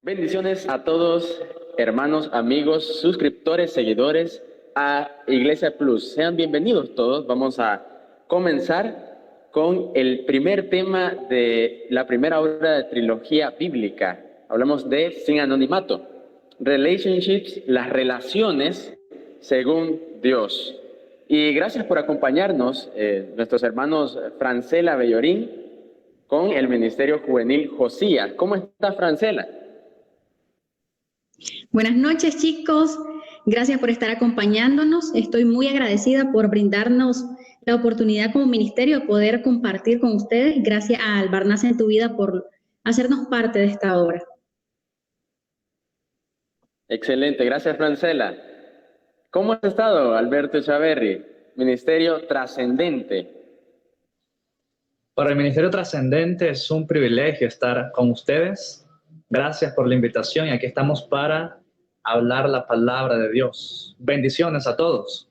Bendiciones a todos, hermanos, amigos, suscriptores, seguidores a Iglesia Plus. Sean bienvenidos todos. Vamos a comenzar con el primer tema de la primera obra de trilogía bíblica. Hablamos de Sin Anonimato, Relationships, las relaciones según Dios. Y gracias por acompañarnos, nuestros hermanos Francela Bellorín, con el Ministerio Juvenil Josías. ¿Cómo está, Francela? Buenas noches, chicos. Gracias por estar acompañándonos. Estoy muy agradecida por brindarnos la oportunidad como ministerio de poder compartir con ustedes. Gracias a Albarnás en tu vida por hacernos parte de esta obra. Excelente, gracias, Francela. ¿Cómo has estado, Alberto Echaverri? Ministerio Trascendente. Para el Ministerio Trascendente es un privilegio estar con ustedes. Gracias por la invitación y aquí estamos para hablar la palabra de Dios. Bendiciones a todos.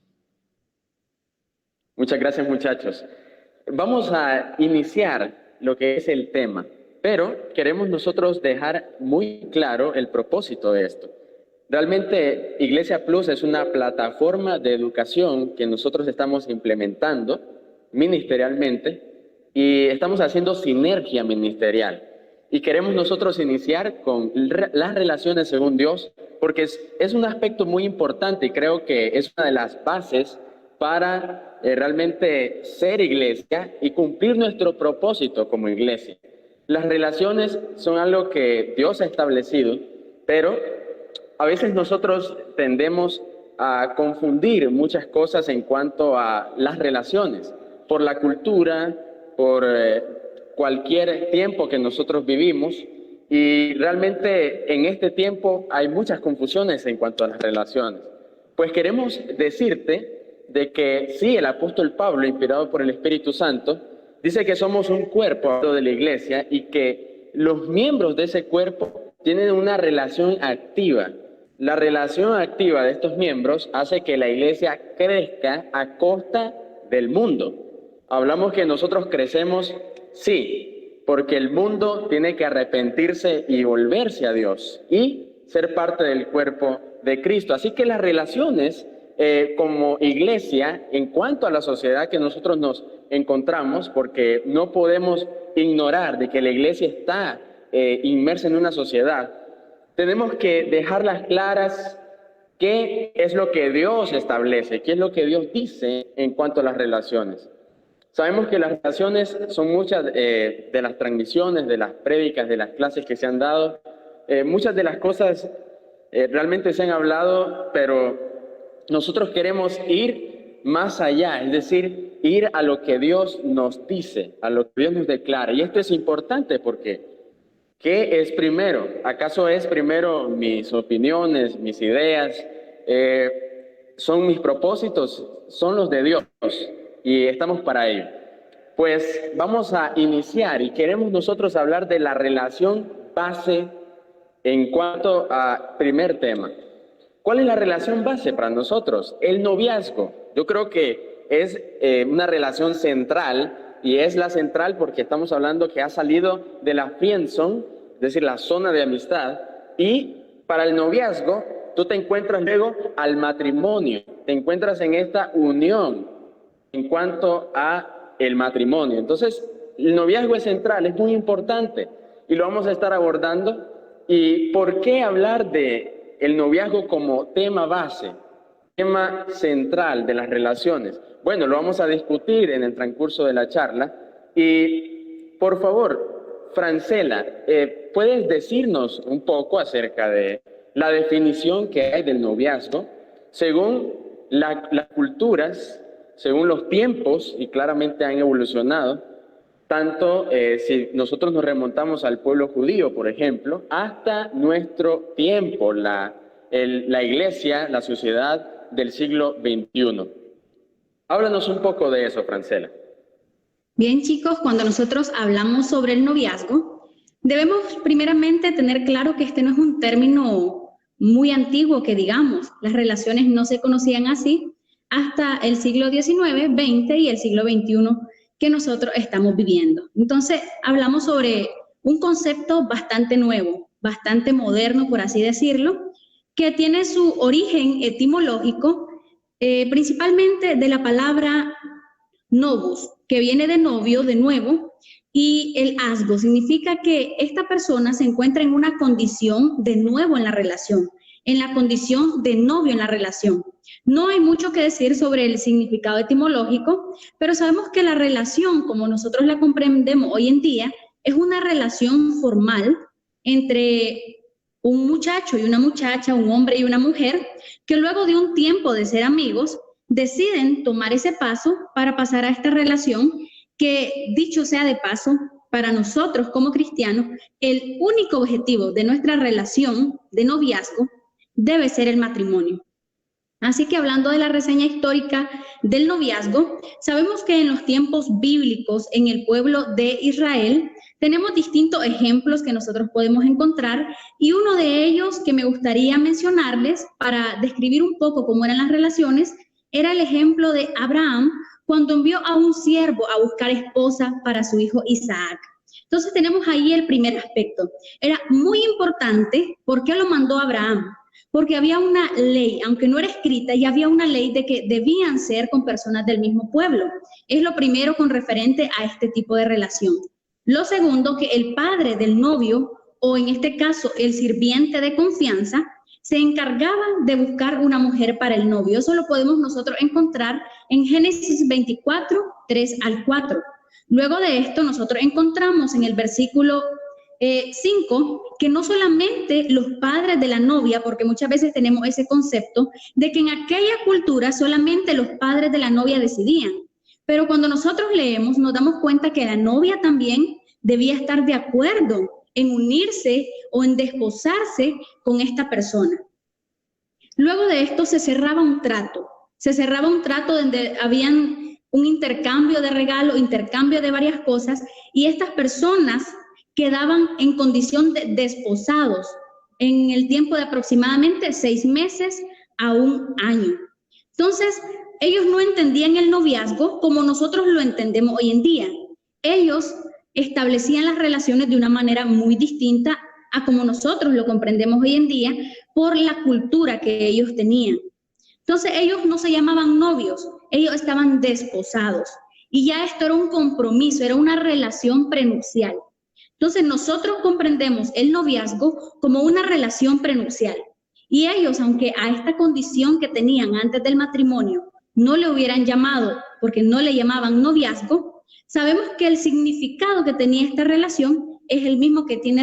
Muchas gracias, muchachos. Vamos a iniciar lo que es el tema, pero queremos nosotros dejar muy claro el propósito de esto. Realmente Iglesia Plus es una plataforma de educación que nosotros estamos implementando ministerialmente y estamos haciendo sinergia ministerial. Y queremos nosotros iniciar con las relaciones según Dios, porque es un aspecto muy importante y creo que es una de las bases para realmente ser iglesia y cumplir nuestro propósito como iglesia. Las relaciones son algo que Dios ha establecido, pero a veces nosotros tendemos a confundir muchas cosas en cuanto a las relaciones, por la cultura, por cualquier tiempo que nosotros vivimos, y realmente en este tiempo hay muchas confusiones en cuanto a las relaciones. Pues queremos decirte de que sí, el apóstol Pablo, inspirado por el Espíritu Santo, dice que somos un cuerpo de la iglesia y que los miembros de ese cuerpo tienen una relación activa. La relación activa de estos miembros hace que la iglesia crezca a costa del mundo. Hablamos que nosotros crecemos, sí, porque el mundo tiene que arrepentirse y volverse a Dios y ser parte del cuerpo de Cristo. Así que las relaciones como iglesia, en cuanto a la sociedad que nosotros nos encontramos, porque no podemos ignorar de que la iglesia está inmersa en una sociedad, tenemos que dejarlas claras qué es lo que Dios establece, qué es lo que Dios dice en cuanto a las relaciones. Sabemos que las relaciones son muchas de las transmisiones, de las prédicas, de las clases que se han dado. Muchas de las cosas realmente se han hablado, pero nosotros queremos ir más allá, es decir, ir a lo que Dios nos dice, a lo que Dios nos declara. Y esto es importante porque, ¿qué es primero? ¿Acaso es primero mis opiniones, mis ideas? ¿Son mis propósitos? Son los de Dios. Y estamos para ello. Pues vamos a iniciar y queremos nosotros hablar de la relación base en cuanto a primer tema. ¿Cuál es la relación base para nosotros? El noviazgo. Yo creo que es una relación central y es la central porque estamos hablando que ha salido de la friendzone, es decir, la zona de amistad, y para el noviazgo tú te encuentras luego al matrimonio, te encuentras en esta unión en cuanto a el matrimonio. Entonces, el noviazgo es central, es muy importante y lo vamos a estar abordando. ¿Y por qué hablar de el noviazgo como tema base, tema central de las relaciones? Bueno, lo vamos a discutir en el transcurso de la charla. Y, por favor, Francela, ¿puedes decirnos un poco acerca de la definición que hay del noviazgo según las culturas, según los tiempos, y claramente han evolucionado, tanto si nosotros nos remontamos al pueblo judío, por ejemplo, hasta nuestro tiempo, la iglesia, la sociedad del siglo XXI. Háblanos un poco de eso, Francela. Bien, chicos, cuando nosotros hablamos sobre el noviazgo, debemos primeramente tener claro que este no es un término muy antiguo que digamos. Las relaciones no se conocían así hasta el siglo XIX, XX y el siglo XXI que nosotros estamos viviendo. Entonces, hablamos sobre un concepto bastante nuevo, bastante moderno, por así decirlo, que tiene su origen etimológico principalmente de la palabra novus, que viene de novio, de nuevo, y el asgo significa que esta persona se encuentra en una condición de nuevo en la relación, en la condición de novio en la relación. No hay mucho que decir sobre el significado etimológico, pero sabemos que la relación, como nosotros la comprendemos hoy en día, es una relación formal entre un muchacho y una muchacha, un hombre y una mujer, que luego de un tiempo de ser amigos, deciden tomar ese paso para pasar a esta relación que, dicho sea de paso, para nosotros como cristianos, el único objetivo de nuestra relación de noviazgo debe ser el matrimonio. Así que hablando de la reseña histórica del noviazgo, sabemos que en los tiempos bíblicos en el pueblo de Israel tenemos distintos ejemplos que nosotros podemos encontrar y uno de ellos que me gustaría mencionarles para describir un poco cómo eran las relaciones era el ejemplo de Abraham cuando envió a un siervo a buscar esposa para su hijo Isaac. Entonces tenemos ahí el primer aspecto. Era muy importante. ¿Por qué lo mandó Abraham? Porque había una ley, aunque no era escrita, ya había una ley de que debían ser con personas del mismo pueblo. Es lo primero con referente a este tipo de relación. Lo segundo, que el padre del novio, o en este caso el sirviente de confianza, se encargaba de buscar una mujer para el novio. Eso lo podemos nosotros encontrar en Génesis 24, 3 al 4. Luego de esto, nosotros encontramos en el versículo 5, que no solamente los padres de la novia, porque muchas veces tenemos ese concepto de que en aquella cultura solamente los padres de la novia decidían, pero cuando nosotros leemos nos damos cuenta que la novia también debía estar de acuerdo en unirse o en desposarse con esta persona. Luego de esto se cerraba un trato donde habían un intercambio de regalos, intercambio de varias cosas, y estas personas quedaban en condición de desposados en el tiempo de aproximadamente 6 meses a 1 año. Entonces, ellos no entendían el noviazgo como nosotros lo entendemos hoy en día. Ellos establecían las relaciones de una manera muy distinta a como nosotros lo comprendemos hoy en día por la cultura que ellos tenían. Entonces, ellos no se llamaban novios, ellos estaban desposados. Y ya esto era un compromiso, era una relación prenupcial. Entonces nosotros comprendemos el noviazgo como una relación prenupcial. Y ellos, aunque a esta condición que tenían antes del matrimonio no le hubieran llamado, porque no le llamaban noviazgo, sabemos que el significado que tenía esta relación es el mismo que tiene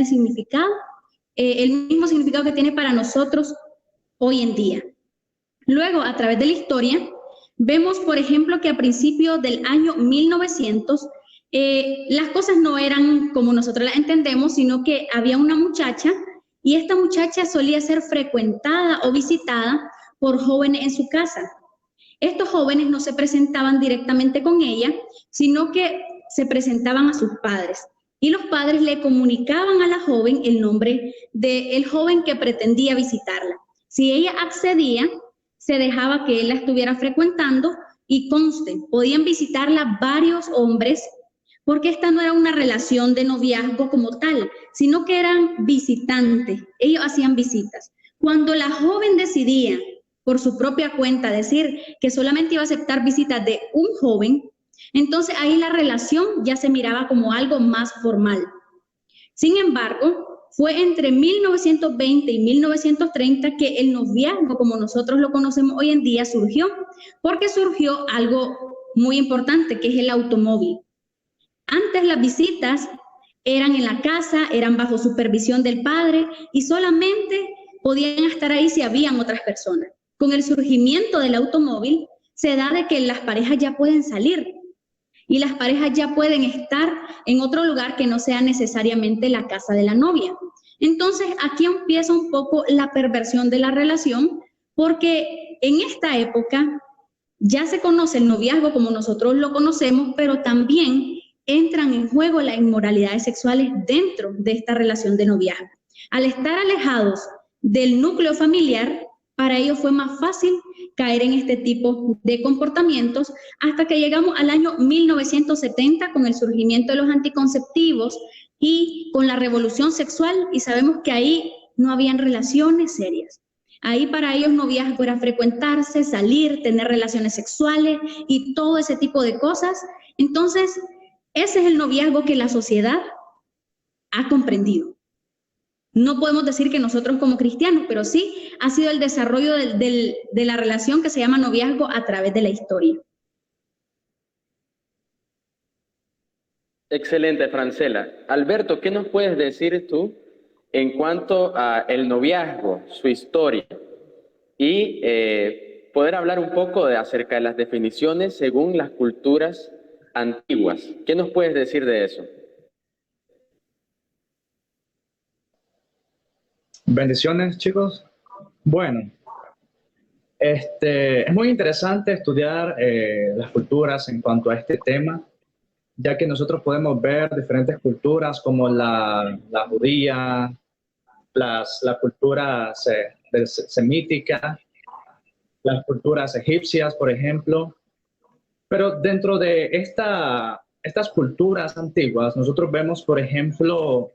el mismo significado que tiene para nosotros hoy en día. Luego, a través de la historia, vemos, por ejemplo, que a principios del año 1900, las cosas no eran como nosotros las entendemos, sino que había una muchacha y esta muchacha solía ser frecuentada o visitada por jóvenes en su casa. Estos jóvenes no se presentaban directamente con ella, sino que se presentaban a sus padres. Y los padres le comunicaban a la joven el nombre del joven que pretendía visitarla. Si ella accedía, se dejaba que él la estuviera frecuentando y conste, podían visitarla varios hombres porque esta no era una relación de noviazgo como tal, sino que eran visitantes, ellos hacían visitas. Cuando la joven decidía por su propia cuenta decir que solamente iba a aceptar visitas de un joven, entonces ahí la relación ya se miraba como algo más formal. Sin embargo, fue entre 1920 y 1930 que el noviazgo, como nosotros lo conocemos hoy en día, surgió, porque surgió algo muy importante, que es el automóvil. Antes las visitas eran en la casa, eran bajo supervisión del padre y solamente podían estar ahí si habían otras personas. Con el surgimiento del automóvil se da de que las parejas ya pueden salir y las parejas ya pueden estar en otro lugar que no sea necesariamente la casa de la novia. Entonces aquí empieza un poco la perversión de la relación, porque en esta época ya se conoce el noviazgo como nosotros lo conocemos, pero también entran en juego las inmoralidades sexuales dentro de esta relación de noviazgo. Al estar alejados del núcleo familiar, para ellos fue más fácil caer en este tipo de comportamientos hasta que llegamos al año 1970 con el surgimiento de los anticonceptivos y con la revolución sexual, y sabemos que ahí no habían relaciones serias. Ahí para ellos noviazgo era frecuentarse, salir, tener relaciones sexuales y todo ese tipo de cosas. Entonces, ese es el noviazgo que la sociedad ha comprendido. No podemos decir que nosotros como cristianos, pero sí ha sido el desarrollo de la relación que se llama noviazgo a través de la historia. Excelente, Francela. Alberto, ¿qué nos puedes decir tú en cuanto a el noviazgo, su historia? Y poder hablar un poco acerca de las definiciones según las culturas antiguas. ¿Qué nos puedes decir de eso? Bendiciones, chicos. Bueno, es muy interesante estudiar las culturas en cuanto a este tema, ya que nosotros podemos ver diferentes culturas como la judía, la cultura semítica, las culturas egipcias, por ejemplo. Pero dentro de estas culturas antiguas, nosotros vemos, por ejemplo,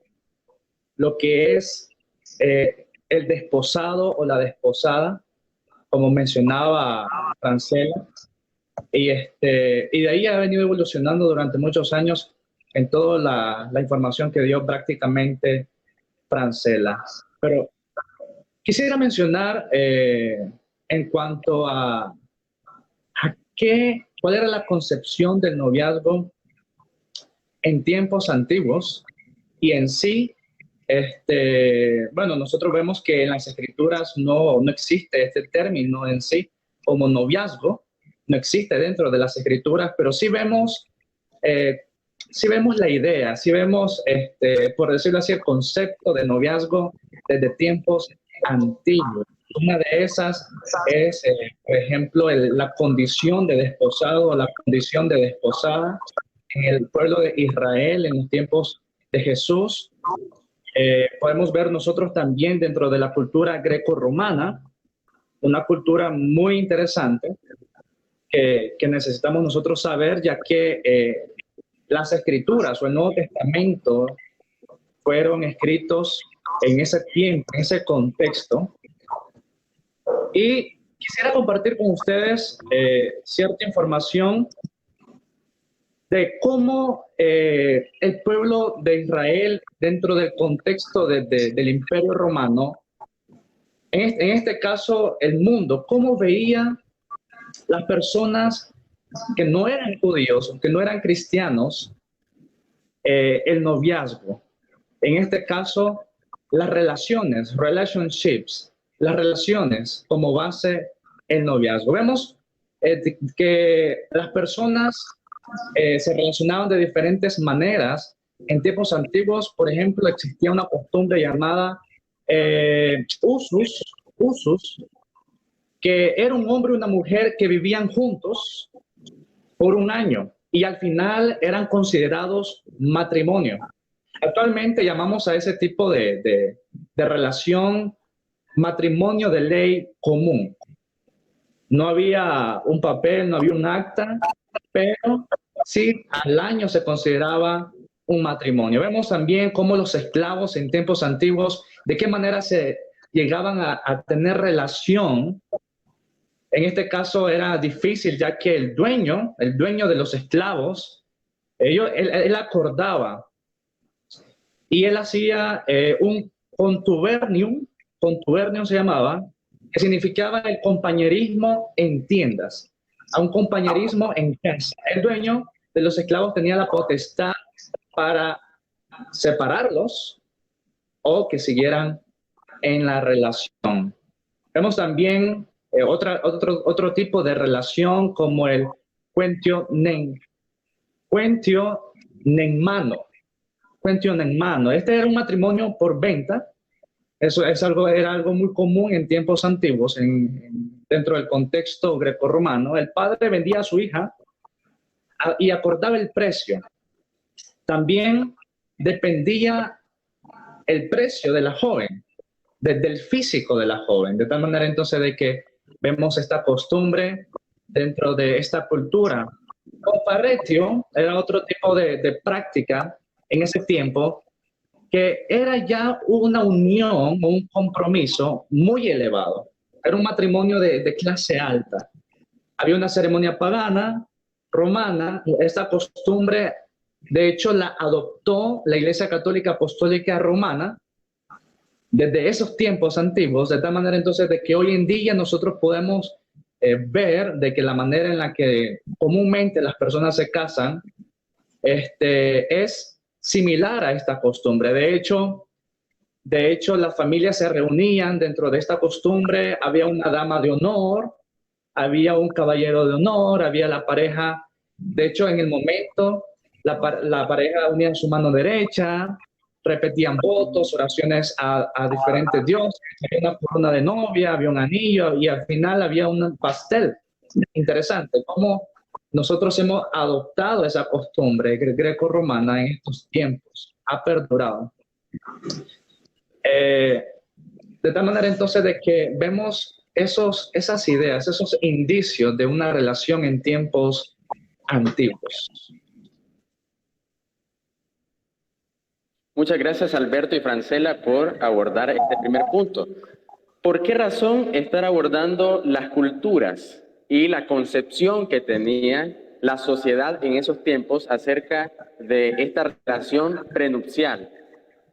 lo que es el desposado o la desposada, como mencionaba Francela, y de ahí ha venido evolucionando durante muchos años en toda la información que dio prácticamente Francela. Pero quisiera mencionar en cuanto a cuál era la concepción del noviazgo en tiempos antiguos y en sí. Bueno, nosotros vemos que en las escrituras no existe este término en sí como noviazgo, no existe dentro de las escrituras, pero sí vemos la idea, sí vemos, por decirlo así, el concepto de noviazgo desde tiempos antiguos. Una de esas es, por ejemplo, la condición de desposado o la condición de desposada en el pueblo de Israel en los tiempos de Jesús. Podemos ver nosotros también dentro de la cultura greco-romana, una cultura muy interesante que necesitamos nosotros saber, ya que las escrituras o el Nuevo Testamento fueron escritos en ese tiempo, en ese contexto. Y quisiera compartir con ustedes cierta información de cómo el pueblo de Israel, dentro del contexto del Imperio Romano, en este caso el mundo, cómo veía las personas que no eran judíos, que no eran cristianos, el noviazgo. En este caso, las relaciones, relationships, las relaciones como base el noviazgo. Vemos que las personas se relacionaban de diferentes maneras. En tiempos antiguos, por ejemplo, existía una costumbre llamada usus, que era un hombre y una mujer que vivían juntos por un año y al final eran considerados matrimonio. Actualmente llamamos a ese tipo de relación matrimonio de ley común. No había un papel, no había un acta, pero sí al año se consideraba un matrimonio. Vemos también cómo los esclavos en tiempos antiguos, de qué manera se llegaban a tener relación. En este caso era difícil, ya que el dueño de los esclavos, él acordaba y él hacía un contubernium se llamaba, que significaba el compañerismo en tiendas, a un compañerismo en casa. El dueño de los esclavos tenía la potestad para separarlos o que siguieran en la relación. Vemos también otro tipo de relación como el cuentio nenmano. Este era un matrimonio por venta. Eso era algo muy común en tiempos antiguos, dentro del contexto grecorromano. El padre vendía a su hija y acordaba el precio. También dependía el precio de la joven, desde el físico de la joven, de tal manera entonces de que vemos esta costumbre dentro de esta cultura. Comparetio era otro tipo de práctica en ese tiempo, que era ya una unión, un compromiso muy elevado. Era un matrimonio de clase alta. Había una ceremonia pagana, romana. Esta costumbre, de hecho, la adoptó la Iglesia Católica Apostólica Romana desde esos tiempos antiguos, de tal manera entonces de que hoy en día nosotros podemos ver de que la manera en la que comúnmente las personas se casan es similar a esta costumbre. De hecho, las familias se reunían dentro de esta costumbre. Había una dama de honor, había un caballero de honor, había la pareja. De hecho, en el momento, la pareja unía su mano derecha, repetían votos, oraciones a diferentes dioses. Había una corona de novia, había un anillo y al final había un pastel. Interesante cómo nosotros hemos adoptado esa costumbre greco-romana en estos tiempos. Ha perdurado. De tal manera entonces de que vemos esas ideas, esos indicios de una relación en tiempos antiguos. Muchas gracias, Alberto y Francela, por abordar este primer punto. ¿Por qué razón estar abordando las culturas y la concepción que tenía la sociedad en esos tiempos acerca de esta relación prenupcial?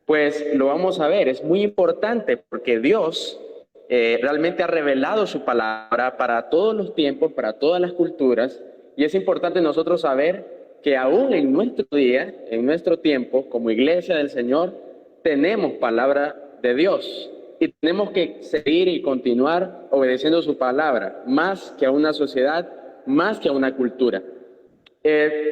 Pues lo vamos a ver, es muy importante porque Dios realmente ha revelado su palabra para todos los tiempos, para todas las culturas, y es importante nosotros saber que aún en nuestro día, en nuestro tiempo, como iglesia del Señor, tenemos palabra de Dios y tenemos que seguir y continuar obedeciendo su palabra, más que a una sociedad, más que a una cultura.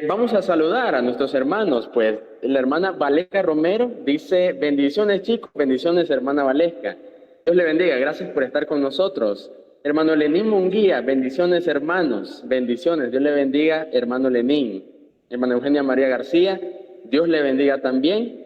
Vamos a saludar a nuestros hermanos, pues la hermana Valesca Romero dice: bendiciones chicos, bendiciones hermana Valesca. Dios le bendiga, gracias por estar con nosotros. Hermano Lenín Munguía, bendiciones hermanos, bendiciones, Dios le bendiga hermano Lenín. Hermana Eugenia María García, Dios le bendiga también.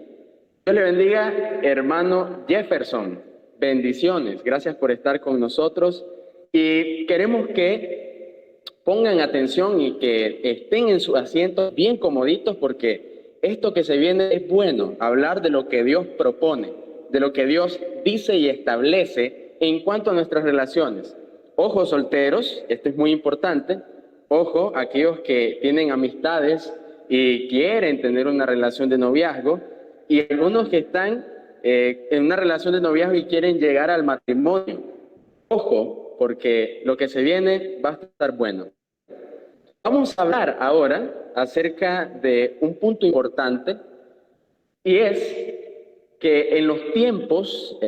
Dios le bendiga hermano Jefferson, bendiciones, gracias por estar con nosotros y queremos que pongan atención y que estén en sus asientos bien comoditos porque esto que se viene es bueno, hablar de lo que Dios propone, de lo que Dios dice y establece en cuanto a nuestras relaciones. Ojo solteros, esto es muy importante, ojo aquellos que tienen amistades y quieren tener una relación de noviazgo y algunos que están en una relación de noviazgo y quieren llegar al matrimonio. Ojo, porque lo que se viene va a estar bueno. Vamos a hablar ahora acerca de un punto importante y es que en los tiempos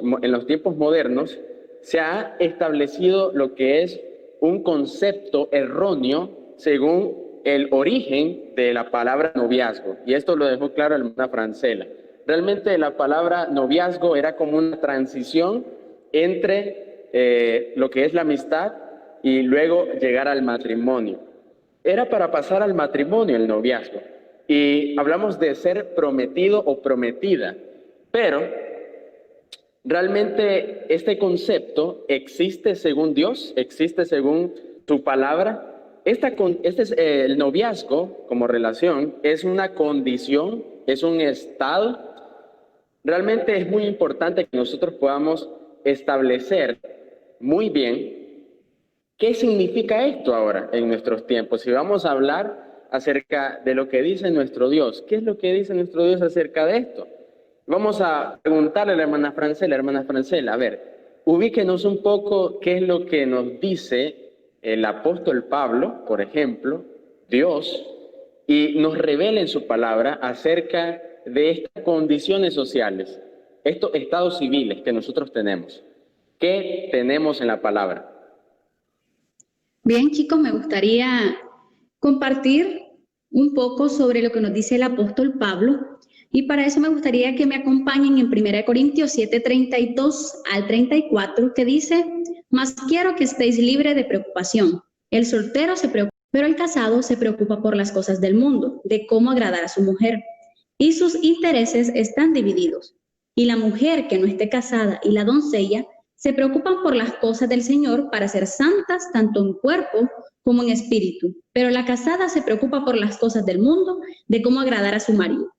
modernos se ha establecido lo que es un concepto erróneo según el origen de la palabra noviazgo. Y esto lo dejó claro la hermana Francela. Realmente la palabra noviazgo era como una transición entre lo que es la amistad y luego llegar al matrimonio. Era para pasar al matrimonio el noviazgo. Y hablamos de ser prometido o prometida. Pero realmente este concepto existe según Dios, existe según su palabra. El noviazgo como relación es una condición, es un estado. Realmente es muy importante que nosotros podamos establecer muy bien qué significa esto ahora en nuestros tiempos. Si vamos a hablar acerca de lo que dice nuestro Dios, ¿qué es lo que dice nuestro Dios acerca de esto? Vamos a preguntarle a la hermana Francela, a ver, ubíquenos un poco qué es lo que nos dice el apóstol Pablo, por ejemplo, Dios, y nos revela en su palabra acerca de estas condiciones sociales, estos estados civiles que nosotros tenemos. ¿Qué tenemos en la palabra? Bien, chicos, me gustaría compartir un poco sobre lo que nos dice el apóstol Pablo. Y para eso me gustaría que me acompañen en 1 Corintios 7, 32 al 34, que dice: mas quiero que estéis libres de preocupación. El soltero se preocupa, pero el casado se preocupa por las cosas del mundo, de cómo agradar a su mujer. Y sus intereses están divididos. Y la mujer que no esté casada y la doncella se preocupan por las cosas del Señor para ser santas tanto en cuerpo como en espíritu. Pero la casada se preocupa por las cosas del mundo, de cómo agradar a su marido.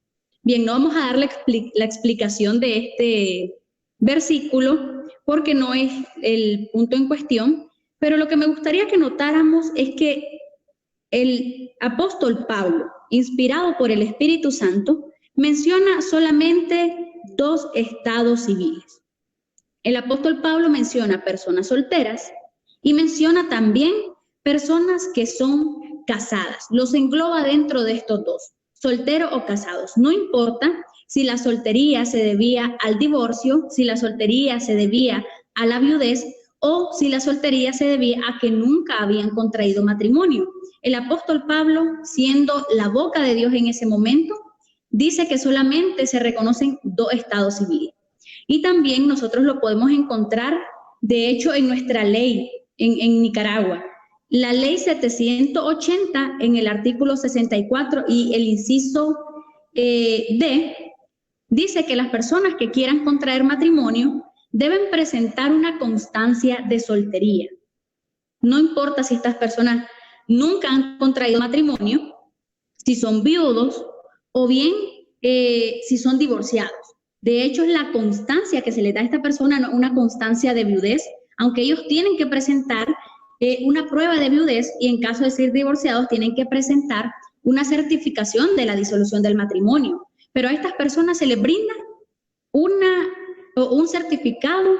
Bien, no vamos a dar la explicación de este versículo porque no es el punto en cuestión, pero lo que me gustaría que notáramos es que el apóstol Pablo, inspirado por el Espíritu Santo, menciona solamente dos estados civiles. El apóstol Pablo menciona personas solteras y menciona también personas que son casadas. Los engloba dentro de estos dos, solteros o casados. No importa si la soltería se debía al divorcio, si la soltería se debía a la viudez o si la soltería se debía a que nunca habían contraído matrimonio. El apóstol Pablo, siendo la boca de Dios en ese momento, dice que solamente se reconocen dos estados civiles. Y también nosotros lo podemos encontrar, de hecho, en nuestra ley en Nicaragua. La ley 780 en el artículo 64 y el inciso D dice que las personas que quieran contraer matrimonio deben presentar una constancia de soltería. No importa si estas personas nunca han contraído matrimonio, si son viudos o bien si son divorciados. De hecho, es la constancia que se le da a esta persona, no una constancia de viudez, aunque ellos tienen que presentar una prueba de viudez y en caso de ser divorciados tienen que presentar una certificación de la disolución del matrimonio. Pero a estas personas se les brinda un certificado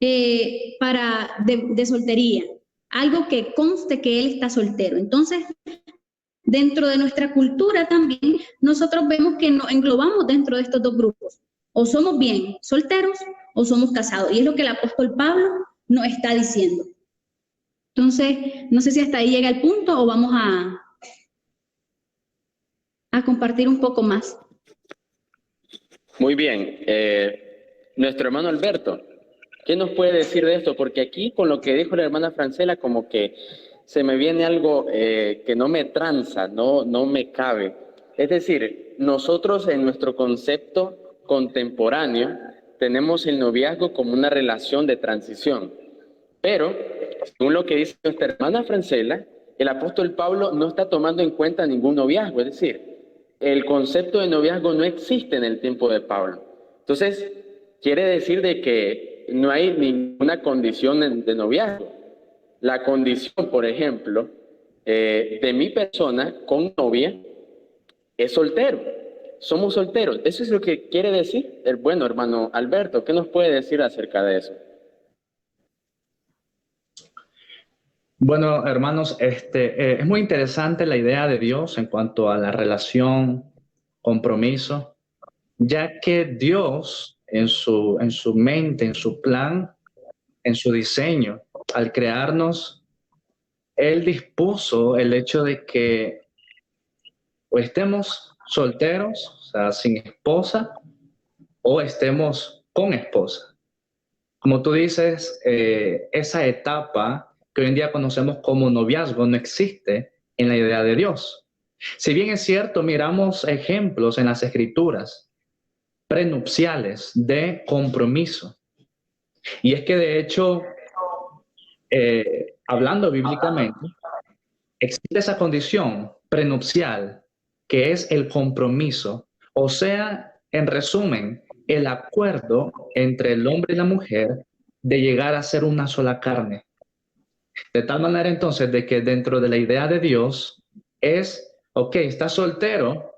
de soltería, algo que conste que él está soltero. Entonces, dentro de nuestra cultura también, nosotros vemos que nos englobamos dentro de estos dos grupos. O somos bien solteros o somos casados. Y es lo que el apóstol Pablo nos está diciendo. Entonces, no sé si hasta ahí llega el punto o vamos a compartir un poco más. Muy bien. Nuestro hermano Alberto, ¿qué nos puede decir de esto? Porque aquí con lo que dijo la hermana Francela, como que se me viene algo que no me tranza, no me cabe. Es decir, nosotros en nuestro concepto contemporáneo tenemos el noviazgo como una relación de transición. Pero, según lo que dice nuestra hermana Francela, el apóstol Pablo no está tomando en cuenta ningún noviazgo. Es decir, el concepto de noviazgo no existe en el tiempo de Pablo. Entonces, quiere decir de que no hay ninguna condición de noviazgo. La condición, por ejemplo, de mi persona con novia es soltero. Somos solteros. ¿Eso es lo que quiere decir? Bueno, hermano Alberto, ¿qué nos puede decir acerca de eso? Bueno, hermanos, es muy interesante la idea de Dios en cuanto a la relación, compromiso, ya que Dios en su mente, en su plan, en su diseño, al crearnos, Él dispuso el hecho de que o estemos solteros, o sea, sin esposa, o estemos con esposa. Como tú dices, esa etapa que hoy en día conocemos como noviazgo no existe en la idea de Dios. Si bien es cierto, miramos ejemplos en las escrituras prenupciales de compromiso. Y es que de hecho, hablando bíblicamente, existe esa condición prenupcial que es el compromiso, o sea, en resumen, el acuerdo entre el hombre y la mujer de llegar a ser una sola carne. De tal manera entonces de que dentro de la idea de Dios es, ok, estás soltero,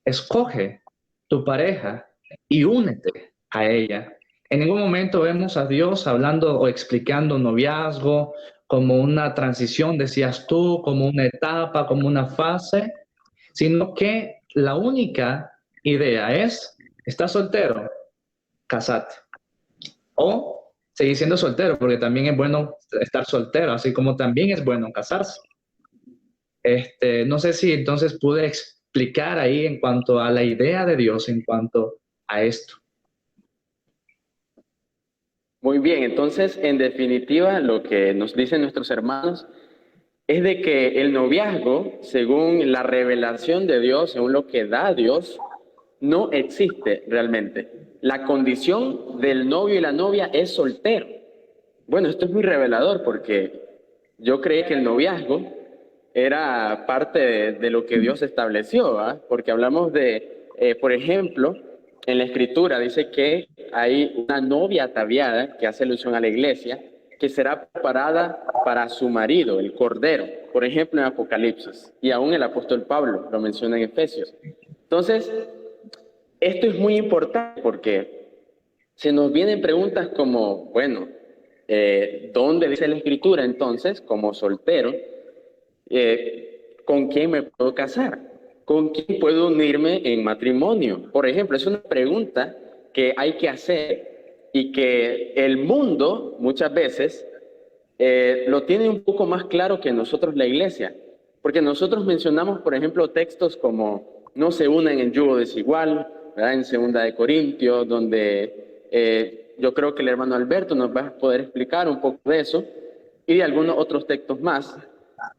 escoge tu pareja y únete a ella. En ningún momento vemos a Dios hablando o explicando noviazgo como una transición, decías tú, como una etapa, como una fase, sino que la única idea es, estás soltero, casate. O seguir siendo soltero, porque también es bueno estar soltero, así como también es bueno casarse. No sé si entonces pude explicar ahí en cuanto a la idea de Dios, en cuanto a esto. Muy bien, entonces, en definitiva, lo que nos dicen nuestros hermanos es de que el noviazgo, según la revelación de Dios, según lo que da Dios, no existe realmente. La condición del novio y la novia es soltero. Bueno, esto es muy revelador porque yo creí que el noviazgo era parte de lo que Dios estableció, ¿eh? Porque hablamos de por ejemplo, en la Escritura dice que hay una novia ataviada, que hace alusión a la iglesia, que será preparada para su marido, el Cordero, por ejemplo, en Apocalipsis. Y aún el apóstol Pablo lo menciona en Efesios. Entonces, esto es muy importante porque se nos vienen preguntas como, bueno, ¿dónde dice la Escritura entonces, como soltero, con quién me puedo casar? ¿Con quién puedo unirme en matrimonio? Por ejemplo, es una pregunta que hay que hacer y que el mundo muchas veces lo tiene un poco más claro que nosotros la iglesia. Porque nosotros mencionamos, por ejemplo, textos como no se unen en yugo desigual, ¿verdad? En 2 Corintios, donde yo creo que el hermano Alberto nos va a poder explicar un poco de eso y de algunos otros textos más.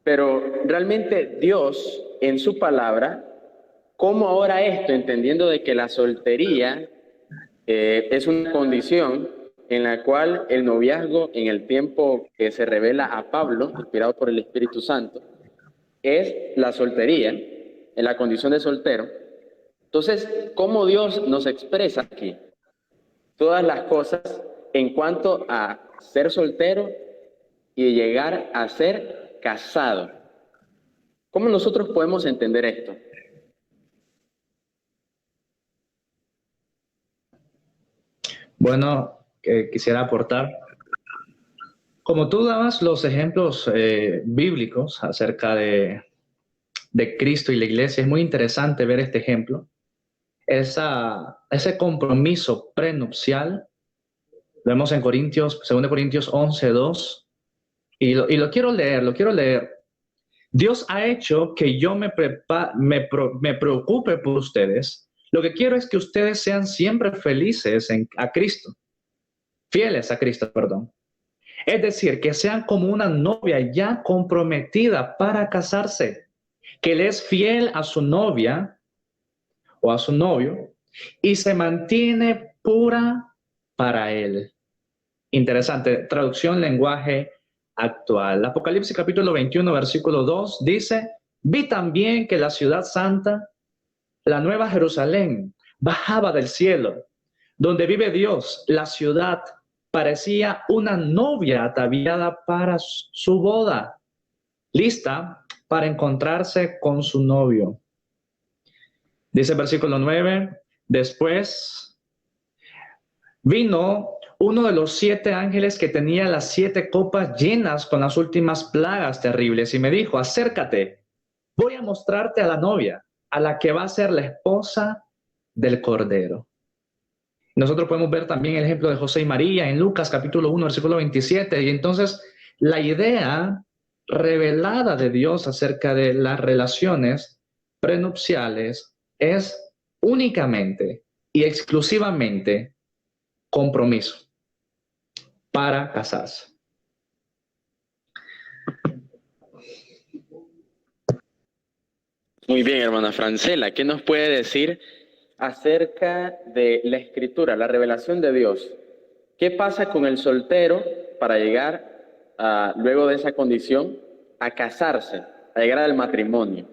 Pero realmente Dios, en su palabra, ¿cómo ahora esto? Entendiendo de que la soltería es una condición en la cual el noviazgo, en el tiempo que se revela a Pablo, inspirado por el Espíritu Santo, es la soltería, en la condición de soltero. Entonces, ¿cómo Dios nos expresa aquí todas las cosas en cuanto a ser soltero y llegar a ser casado? ¿Cómo nosotros podemos entender esto? Bueno, quisiera aportar. Como tú dabas los ejemplos bíblicos acerca de Cristo y la iglesia, es muy interesante ver este ejemplo. Ese compromiso prenupcial, lo vemos en 2 Corintios 11:2, y lo quiero leer. Dios ha hecho que yo me preocupe por ustedes. Lo que quiero es que ustedes sean siempre felices a Cristo, fieles a Cristo, perdón. Es decir, que sean como una novia ya comprometida para casarse, que le es fiel a su novia o a su novio y se mantiene pura para él. Interesante, traducción lenguaje actual. Apocalipsis capítulo 21, versículo 2 dice: vi también que la ciudad santa, la nueva Jerusalén, bajaba del cielo, donde vive Dios. La ciudad parecía una novia ataviada para su boda, lista para encontrarse con su novio. Dice el versículo 9, después vino uno de los 7 ángeles que tenía las 7 copas llenas con las últimas plagas terribles y me dijo: acércate, voy a mostrarte a la novia, a la que va a ser la esposa del Cordero. Nosotros podemos ver también el ejemplo de José y María en Lucas capítulo 1, versículo 27. Y entonces la idea revelada de Dios acerca de las relaciones prenupciales es únicamente y exclusivamente compromiso para casarse. Muy bien, hermana Francela, ¿qué nos puede decir acerca de la Escritura, la revelación de Dios? ¿Qué pasa con el soltero para llegar luego de esa condición a casarse, a llegar al matrimonio?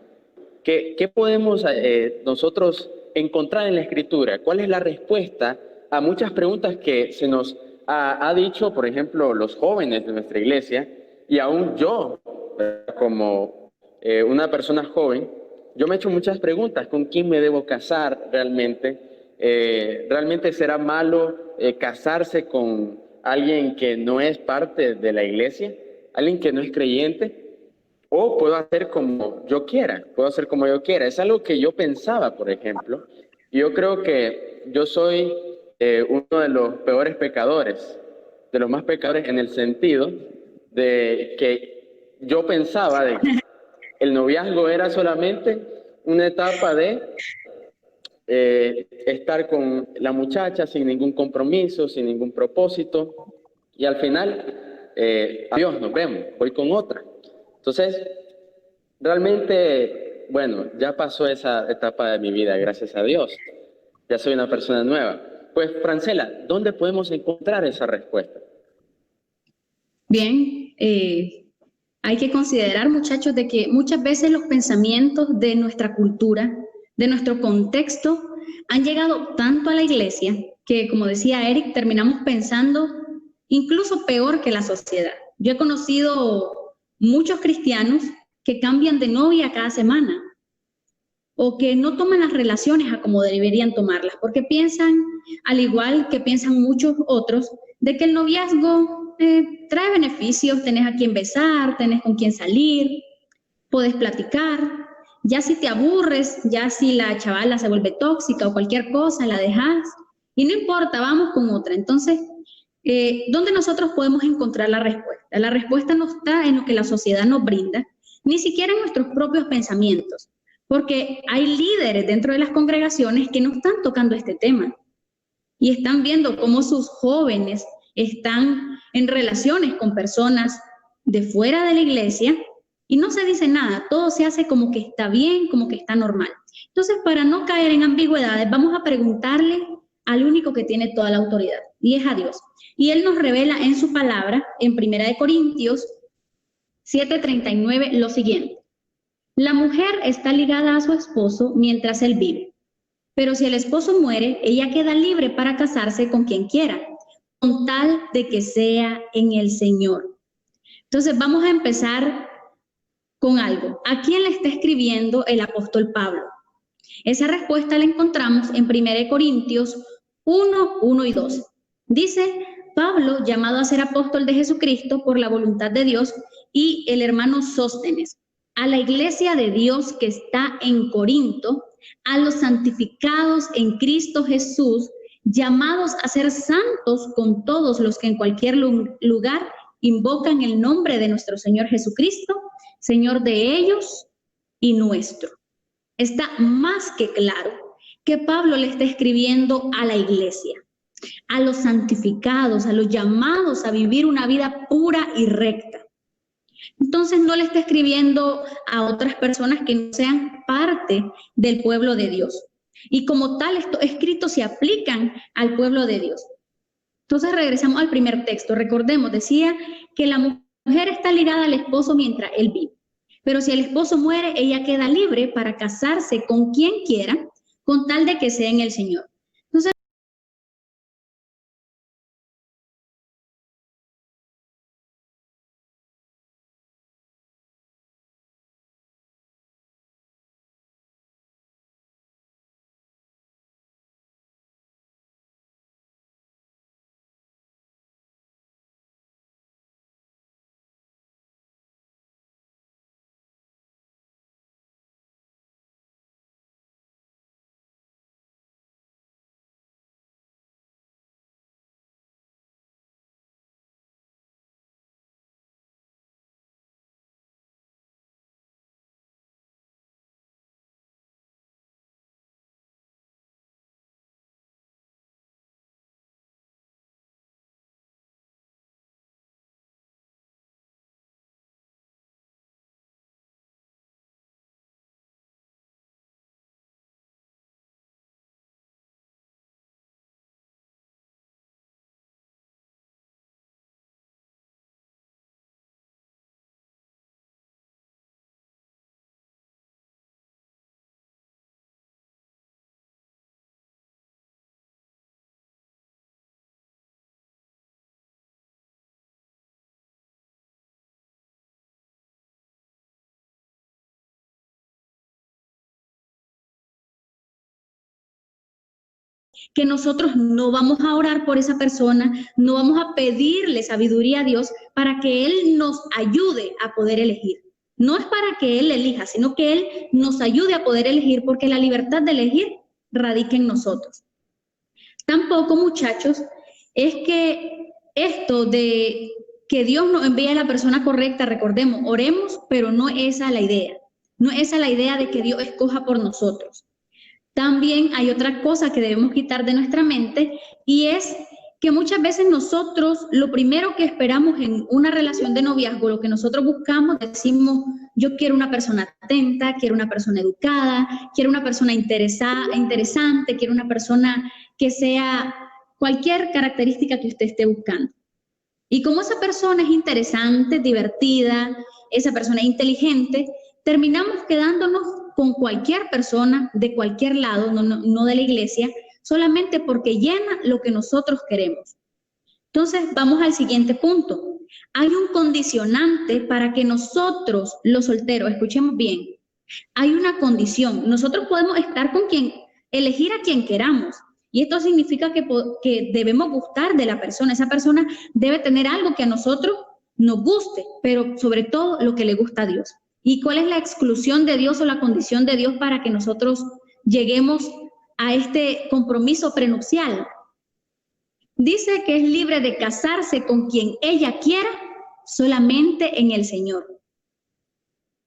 ¿Qué podemos nosotros encontrar en la Escritura? ¿Cuál es la respuesta a muchas preguntas que se nos ha dicho, por ejemplo, los jóvenes de nuestra iglesia, y aún yo, como una persona joven, yo me he hecho muchas preguntas: ¿con quién me debo casar realmente? ¿Realmente será malo casarse con alguien que no es parte de la iglesia? ¿Alguien que no es creyente? ¿O puedo hacer como yo quiera? ¿Puedo hacer como yo quiera? Es algo que yo pensaba, por ejemplo. Y yo creo que yo soy uno de los peores pecadores, de los más pecadores en el sentido de que yo pensaba de que el noviazgo era solamente una etapa de estar con la muchacha sin ningún compromiso, sin ningún propósito, y al final, adiós, nos vemos, voy con otra. Entonces, realmente, bueno, ya pasó esa etapa de mi vida, gracias a Dios. Ya soy una persona nueva. Pues, Francela, ¿dónde podemos encontrar esa respuesta? Bien, hay que considerar, muchachos, de que muchas veces los pensamientos de nuestra cultura, de nuestro contexto, han llegado tanto a la iglesia que, como decía Eric, terminamos pensando incluso peor que la sociedad. Yo he conocido muchos cristianos que cambian de novia cada semana o que no toman las relaciones a como deberían tomarlas, porque piensan, al igual que piensan muchos otros, de que el noviazgo trae beneficios, tenés a quien besar, tenés con quien salir, podés platicar, ya si te aburres, ya si la chavala se vuelve tóxica o cualquier cosa, la dejas y no importa, vamos con otra. Entonces, ¿dónde nosotros podemos encontrar la respuesta? La respuesta no está en lo que la sociedad nos brinda, ni siquiera en nuestros propios pensamientos, porque hay líderes dentro de las congregaciones que no están tocando este tema y están viendo cómo sus jóvenes están en relaciones con personas de fuera de la iglesia y no se dice nada, todo se hace como que está bien, como que está normal. Entonces, para no caer en ambigüedades, vamos a preguntarle al único que tiene toda la autoridad, y es a Dios. Y Él nos revela en su palabra, en 1 Corintios 7:39, lo siguiente. La mujer está ligada a su esposo mientras él vive, pero si el esposo muere, ella queda libre para casarse con quien quiera, con tal de que sea en el Señor. Entonces vamos a empezar con algo. ¿A quién le está escribiendo el apóstol Pablo? Esa respuesta la encontramos en 1 Corintios 1:1 y 2. Dice, Pablo, llamado a ser apóstol de Jesucristo por la voluntad de Dios, y el hermano Sóstenes, a la iglesia de Dios que está en Corinto, a los santificados en Cristo Jesús, llamados a ser santos con todos los que en cualquier lugar invocan el nombre de nuestro Señor Jesucristo, Señor de ellos y nuestro. Está más que claro que Pablo le está escribiendo a la iglesia, a los santificados, a los llamados a vivir una vida pura y recta. Entonces no le está escribiendo a otras personas que no sean parte del pueblo de Dios. Y como tal, estos escritos se aplican al pueblo de Dios. Entonces regresamos al primer texto. Recordemos, decía que la mujer está ligada al esposo mientras él vive. Pero si el esposo muere, ella queda libre para casarse con quien quiera, con tal de que sea en el Señor. Entonces, que nosotros no vamos a orar por esa persona, no vamos a pedirle sabiduría a Dios para que Él nos ayude a poder elegir. No es para que Él elija, sino que Él nos ayude a poder elegir, porque la libertad de elegir radica en nosotros. Tampoco, muchachos, es que esto de que Dios nos envíe a la persona correcta, recordemos, oremos, pero no es esa la idea. No es esa la idea de que Dios escoja por nosotros. También hay otra cosa que debemos quitar de nuestra mente, y es que muchas veces nosotros lo primero que esperamos en una relación de noviazgo, lo que nosotros buscamos, decimos, yo quiero una persona atenta, quiero una persona educada, quiero una persona interesante, quiero una persona que sea cualquier característica que usted esté buscando. Y como esa persona es interesante, divertida, esa persona es inteligente, terminamos quedándonos con cualquier persona de cualquier lado, no de la iglesia, solamente porque llena lo que nosotros queremos. Entonces, vamos al siguiente punto. Hay un condicionante para que nosotros, los solteros, escuchemos bien, hay una condición. Nosotros podemos estar con quien, elegir a quien queramos. Y esto significa que debemos gustar de la persona. Esa persona debe tener algo que a nosotros nos guste, pero sobre todo lo que le gusta a Dios. ¿Y cuál es la exclusión de Dios o la condición de Dios para que nosotros lleguemos a este compromiso prenupcial? Dice que es libre de casarse con quien ella quiera solamente en el Señor.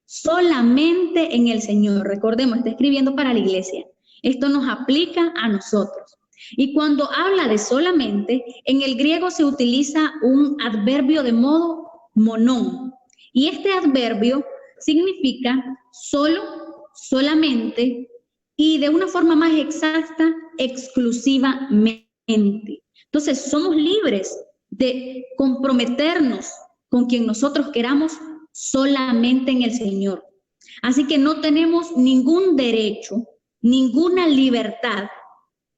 Solamente en el Señor. Recordemos, está escribiendo para la iglesia. Esto nos aplica a nosotros. Y cuando habla de solamente, en el griego se utiliza un adverbio de modo monón. Y este adverbio significa solo, solamente y de una forma más exacta, exclusivamente. Entonces, somos libres de comprometernos con quien nosotros queramos solamente en el Señor. Así que no tenemos ningún derecho, ninguna libertad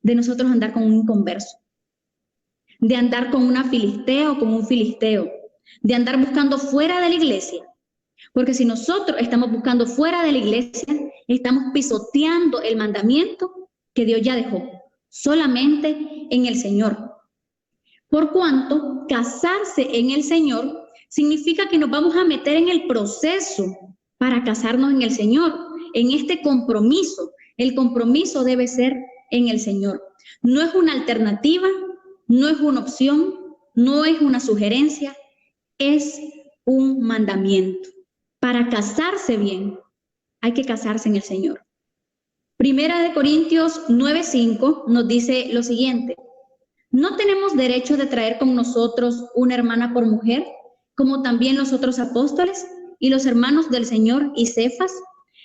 de nosotros andar con un inconverso, de andar con una filistea o con un filisteo, de andar buscando fuera de la iglesia. Porque si nosotros estamos buscando fuera de la iglesia, estamos pisoteando el mandamiento que Dios ya dejó, solamente en el Señor. Por cuanto casarse en el Señor significa que nos vamos a meter en el proceso para casarnos en el Señor, en este compromiso. El compromiso debe ser en el Señor. No es una alternativa, no es una opción, no es una sugerencia, es un mandamiento. Para casarse bien, hay que casarse en el Señor. Primera de Corintios 9:5 nos dice lo siguiente: no tenemos derecho de traer con nosotros una hermana por mujer, como también los otros apóstoles y los hermanos del Señor y Cefas.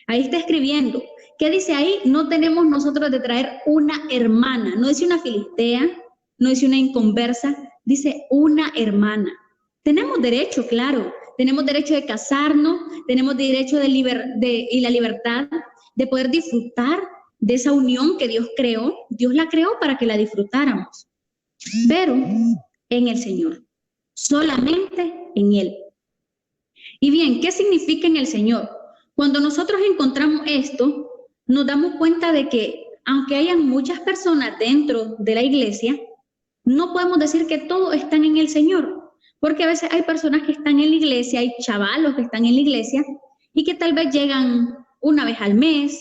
Ahí está escribiendo. ¿Qué dice ahí? No tenemos nosotros de traer una hermana. No dice una filistea, no dice una inconversa, dice una hermana. Tenemos derecho, claro. Tenemos derecho de casarnos, tenemos derecho y la libertad de poder disfrutar de esa unión que Dios creó. Dios la creó para que la disfrutáramos. Pero en el Señor, solamente en Él. Y bien, ¿qué significa en el Señor? Cuando nosotros encontramos esto, nos damos cuenta de que aunque hayan muchas personas dentro de la iglesia, no podemos decir que todos están en el Señor, porque a veces hay personas que están en la iglesia, hay chavalos que están en la iglesia y que tal vez llegan una vez al mes,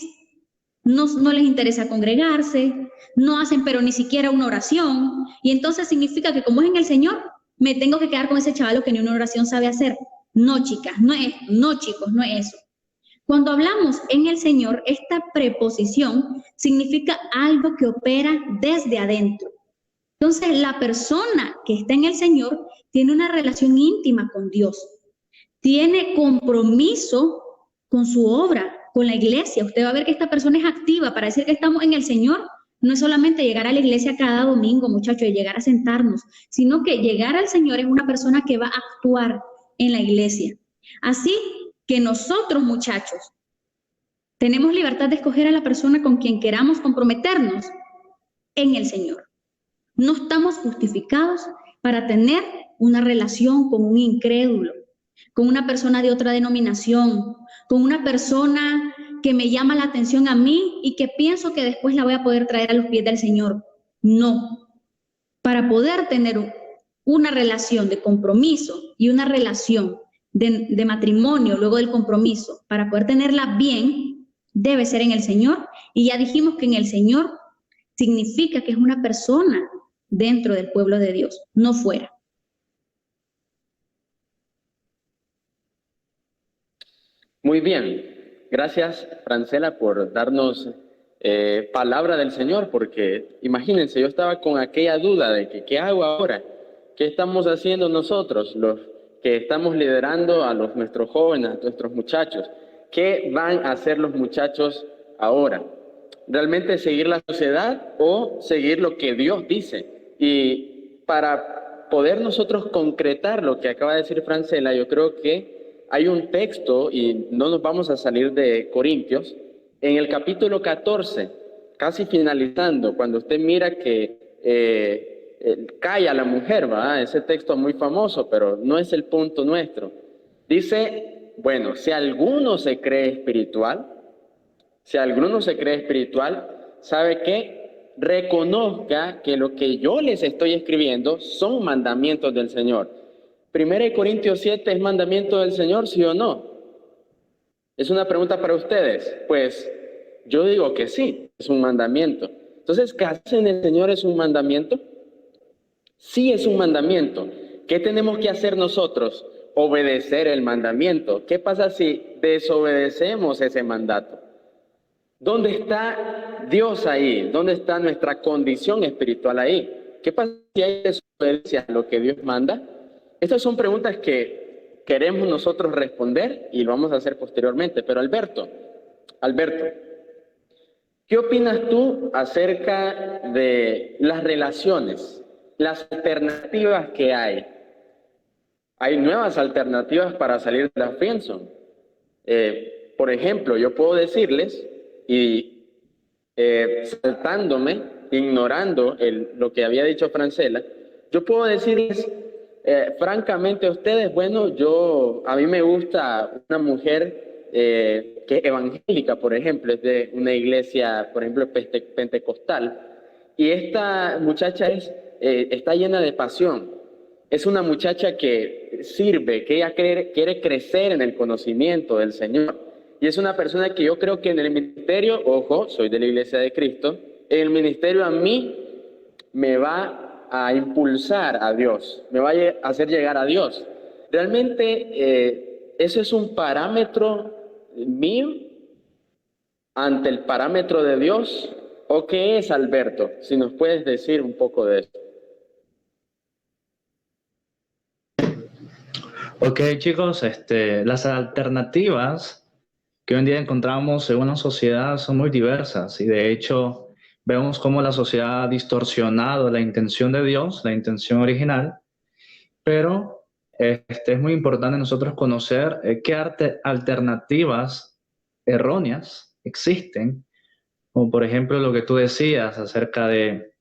no les interesa congregarse, no hacen pero ni siquiera una oración, y entonces significa que como es en el Señor, me tengo que quedar con ese chavalo que ni una oración sabe hacer. No, chicas, no, chicos, no es eso. Cuando hablamos en el Señor, esta preposición significa algo que opera desde adentro. Entonces, la persona que está en el Señor tiene una relación íntima con Dios, tiene compromiso con su obra, con la iglesia. Usted va a ver que esta persona es activa. Para decir que estamos en el Señor, no es solamente llegar a la iglesia cada domingo, muchachos, y llegar a sentarnos, sino que llegar al Señor es una persona que va a actuar en la iglesia. Así que nosotros, muchachos, tenemos libertad de escoger a la persona con quien queramos comprometernos en el Señor. No estamos justificados para tener una relación con un incrédulo, con una persona de otra denominación, con una persona que me llama la atención a mí y que pienso que después la voy a poder traer a los pies del Señor. No. Para poder tener una relación de compromiso y una relación de matrimonio luego del compromiso, para poder tenerla bien, debe ser en el Señor. Y ya dijimos que en el Señor significa que es una persona dentro del pueblo de Dios, no fuera. Muy bien. Gracias, Francela, por darnos palabra del Señor, porque imagínense, yo estaba con aquella duda de que ¿qué hago ahora? ¿Qué estamos haciendo nosotros, los que estamos liderando a nuestros jóvenes, a nuestros muchachos? ¿Qué van a hacer los muchachos ahora? ¿Realmente seguir la sociedad o seguir lo que Dios dice? Y para poder nosotros concretar lo que acaba de decir Francela, yo creo que hay un texto, y no nos vamos a salir de Corintios, En el capítulo 14, casi finalizando, cuando usted mira que calla la mujer, ¿verdad? Ese texto muy famoso, pero no es el punto nuestro. Dice, bueno, si alguno se cree espiritual, ¿sabe qué? Reconozca que lo que yo les estoy escribiendo son mandamientos del Señor. 1 Corintios 7 es mandamiento del Señor, ¿sí o no? Es una pregunta para ustedes. Pues yo digo que sí, es un mandamiento. Entonces, ¿casarse en el Señor es un mandamiento? Sí, es un mandamiento. ¿Qué tenemos que hacer nosotros? Obedecer el mandamiento. ¿Qué pasa si desobedecemos ese mandato? ¿Dónde está Dios ahí? ¿Dónde está nuestra condición espiritual ahí? ¿Qué pasa si hay desobediencia a lo que Dios manda? Estas son preguntas que queremos nosotros responder y lo vamos a hacer posteriormente. Pero Alberto, ¿qué opinas tú acerca de las relaciones, las alternativas que hay? Hay nuevas alternativas para salir de la friendzone. Por ejemplo, yo puedo decirles, y saltándome, ignorando lo que había dicho Francela, yo puedo decirles francamente a ustedes, bueno, a mí me gusta una mujer que es evangélica, por ejemplo, es de una iglesia, por ejemplo, pentecostal, y esta muchacha está llena de pasión. Es una muchacha que sirve, que ella quiere crecer en el conocimiento del Señor. Y es una persona que yo creo que en el ministerio, ojo, soy de la Iglesia de Cristo, en el ministerio a mí me va a impulsar a Dios, me va a hacer llegar a Dios. Realmente eso es un parámetro mío ante el parámetro de Dios. ¿O qué es, Alberto? Si nos puedes decir un poco de esto. Ok, chicos, las alternativas que hoy en día encontramos en una sociedad son muy diversas y de hecho vemos cómo la sociedad ha distorsionado la intención de Dios, la intención original, pero es muy importante nosotros conocer qué alternativas erróneas existen, como por ejemplo lo que tú decías acerca de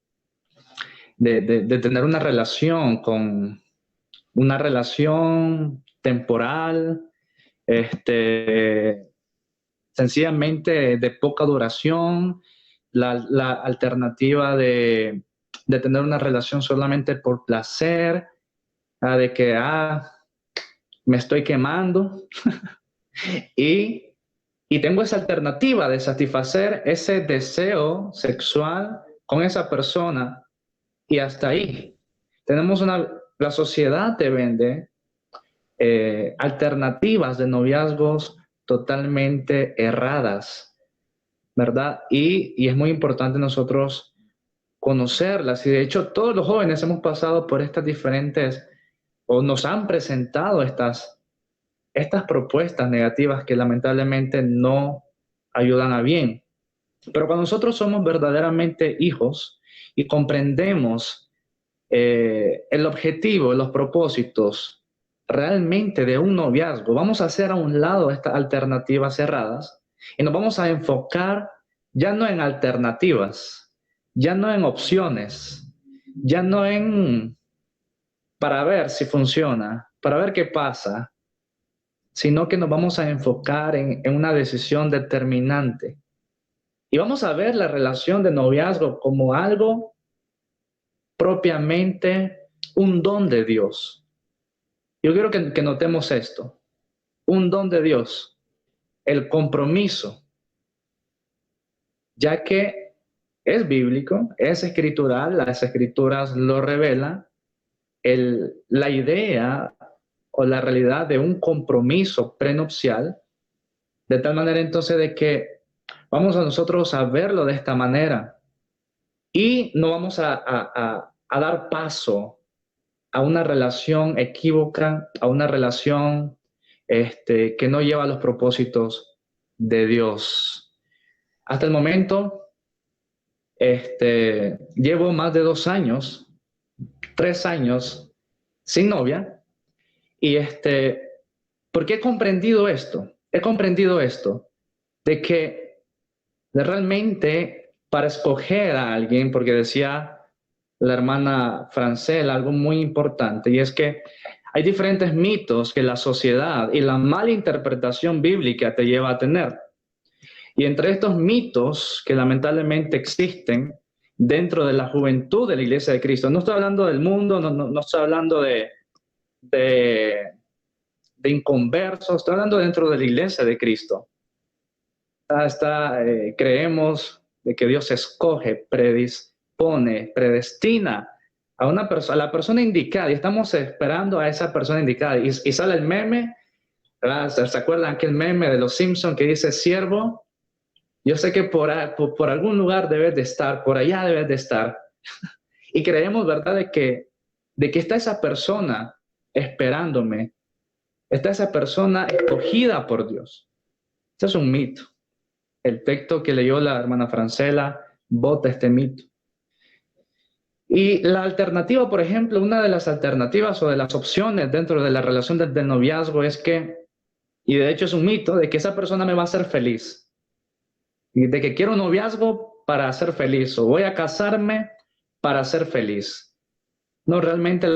tener una relación temporal, sencillamente de poca duración, la alternativa de tener una relación solamente por placer, de que me estoy quemando y tengo esa alternativa de satisfacer ese deseo sexual con esa persona y hasta ahí. La sociedad te vende alternativas de noviazgos totalmente erradas, ¿verdad? Y es muy importante nosotros conocerlas. Y de hecho, todos los jóvenes hemos pasado por estas diferentes, o nos han presentado estas propuestas negativas que lamentablemente no ayudan a bien. Pero cuando nosotros somos verdaderamente hijos y comprendemos el objetivo, los propósitos realmente de un noviazgo, vamos a hacer a un lado estas alternativas cerradas y nos vamos a enfocar ya no en alternativas, ya no en opciones, ya no en para ver si funciona, para ver qué pasa, sino que nos vamos a enfocar en una decisión determinante. Y vamos a ver la relación de noviazgo como algo propiamente un don de Dios. Yo quiero que notemos esto, un don de Dios, el compromiso, ya que es bíblico, es escritural, las escrituras lo revelan, la idea o la realidad de un compromiso prenupcial, de tal manera entonces de que vamos a nosotros a verlo de esta manera y no vamos a dar paso a una relación equívoca, a una relación que no lleva a los propósitos de Dios. Hasta el momento, llevo más de 2 años, 3 años sin novia y ¿por qué he comprendido esto? He comprendido esto, de que de realmente para escoger a alguien, porque decía la hermana Francela algo muy importante, y es que hay diferentes mitos que la sociedad y la mala interpretación bíblica te lleva a tener. Y entre estos mitos que lamentablemente existen dentro de la juventud de la Iglesia de Cristo, no estoy hablando del mundo, no estoy hablando de, de inconversos, estoy hablando dentro de la Iglesia de Cristo. Creemos de que Dios escoge, predispone, predestina a una persona, a la persona indicada, y estamos esperando a esa persona indicada. Y sale el meme, ¿verdad? ¿Se acuerdan aquel meme de los Simpsons que dice: siervo, yo sé que por algún lugar debes de estar, por allá debes de estar? Y creemos, ¿verdad?, de que está esa persona esperándome, está esa persona escogida por Dios. Ese es un mito. El texto que leyó la hermana Francela bota este mito. Y la alternativa, por ejemplo, una de las alternativas o de las opciones dentro de la relación del noviazgo es que, y de hecho es un mito, de que esa persona me va a hacer feliz. Y de que quiero un noviazgo para ser feliz, o voy a casarme para ser feliz. No, realmente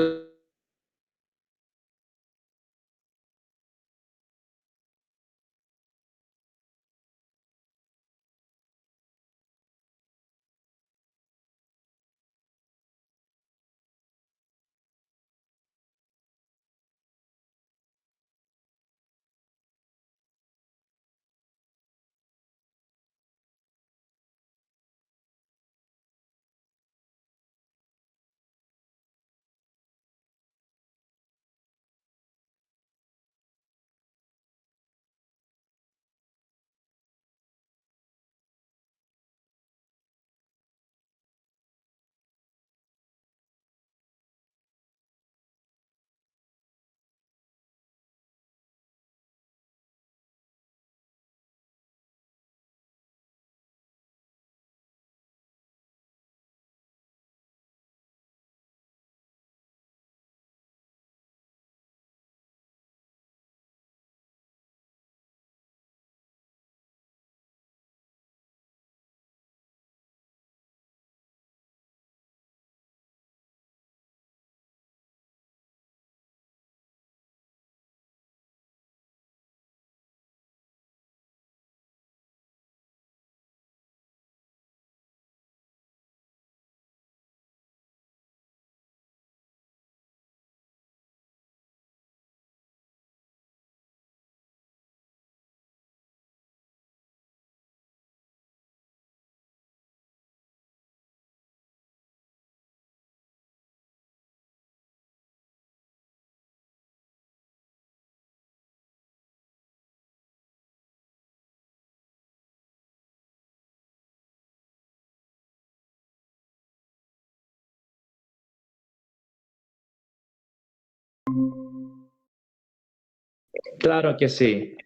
claro que sí.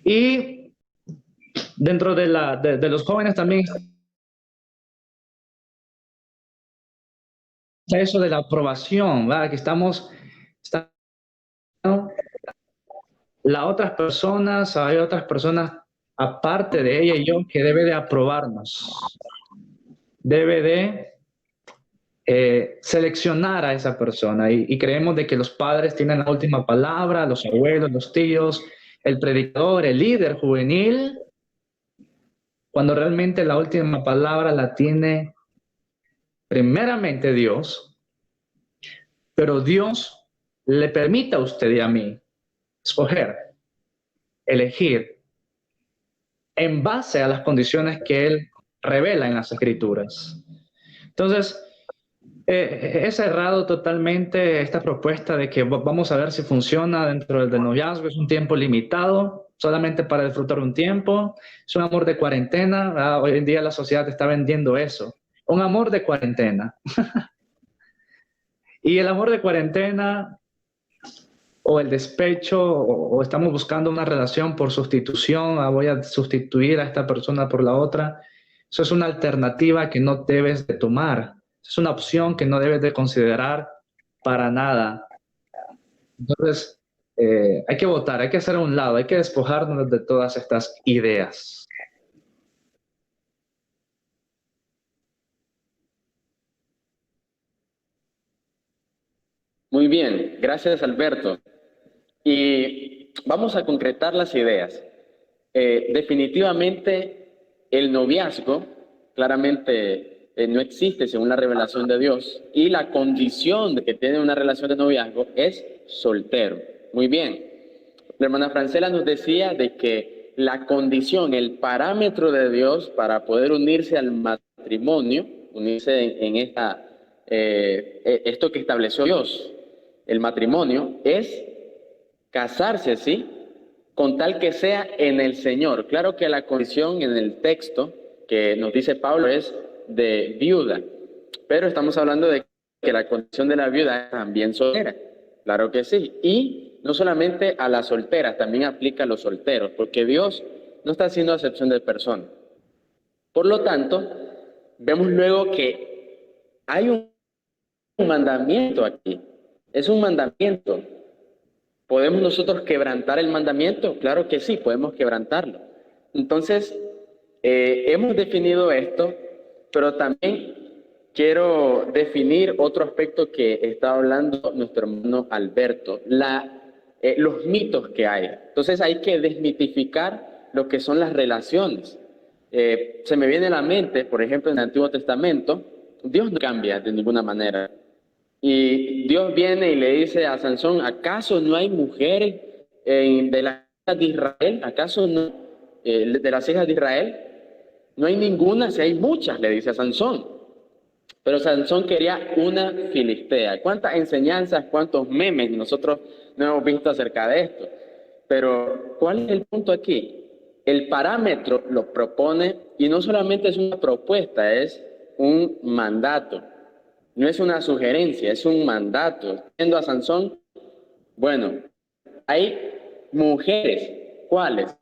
Y dentro de los jóvenes también está eso de la aprobación, ¿verdad? Que estamos las otras personas, hay otras personas aparte de ella y yo que debe de aprobarnos, debe de seleccionar a esa persona, y creemos de que los padres tienen la última palabra, los abuelos, los tíos, el predicador, el líder juvenil, cuando realmente la última palabra la tiene primeramente Dios, pero Dios le permite a usted y a mí escoger, elegir en base a las condiciones que Él revela en las Escrituras. Entonces, es errado totalmente esta propuesta de que vamos a ver si funciona dentro del noviazgo. Es un tiempo limitado, solamente para disfrutar un tiempo. Es un amor de cuarentena, ¿verdad? Hoy en día la sociedad está vendiendo eso, un amor de cuarentena. Y el amor de cuarentena o el despecho, o estamos buscando una relación por sustitución, voy a sustituir a esta persona por la otra. Eso es una alternativa que no debes de tomar. Es una opción que no debes de considerar para nada. Entonces, hay que votar, hay que hacer a un lado, hay que despojarnos de todas estas ideas. Muy bien, gracias Alberto. Y vamos a concretar las ideas. Definitivamente el noviazgo claramente no existe según la revelación de Dios, y la condición de que tiene una relación de noviazgo es soltero. Muy bien. La hermana Francela nos decía de que la condición, el parámetro de Dios para poder unirse al matrimonio, unirse en esto que estableció Dios, el matrimonio, es casarse, ¿sí? Con tal que sea en el Señor. Claro que la condición en el texto que nos dice Pablo es de viuda, pero estamos hablando de que la condición de la viuda es también soltera. Claro que sí. Y no solamente a las solteras, también aplica a los solteros, porque Dios no está haciendo acepción de personas. Por lo tanto, vemos luego que hay un mandamiento aquí. Es un mandamiento. ¿Podemos nosotros quebrantar el mandamiento? Claro que sí, podemos quebrantarlo. Entonces, hemos definido esto, pero también quiero definir otro aspecto que está hablando nuestro hermano Alberto, los mitos que hay. Entonces hay que desmitificar lo que son las relaciones. Se me viene a la mente, por ejemplo, en el Antiguo Testamento, Dios no cambia de ninguna manera. Y Dios viene y le dice a Sansón, ¿acaso no hay mujeres de las hijas de Israel? ¿Acaso no, de las hijas de Israel? No hay ninguna, si hay muchas, le dice a Sansón. Pero Sansón quería una filistea. ¿Cuántas enseñanzas, cuántos memes nosotros no hemos visto acerca de esto? Pero, ¿cuál es el punto aquí? El parámetro lo propone, y no solamente es una propuesta, es un mandato. No es una sugerencia, es un mandato. Viendo a Sansón, bueno, hay mujeres, ¿cuáles?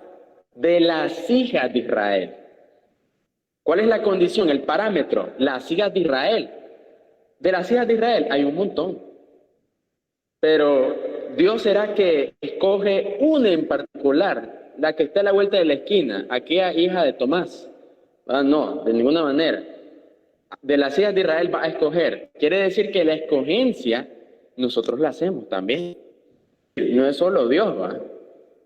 De las hijas de Israel. ¿Cuál es la condición, el parámetro? Las hijas de Israel. De las hijas de Israel hay un montón. Pero Dios será que escoge una en particular, la que está a la vuelta de la esquina, aquella hija de Tomás. Ah, no, de ninguna manera. De las hijas de Israel va a escoger. Quiere decir que la escogencia nosotros la hacemos también. No es solo Dios, ¿va?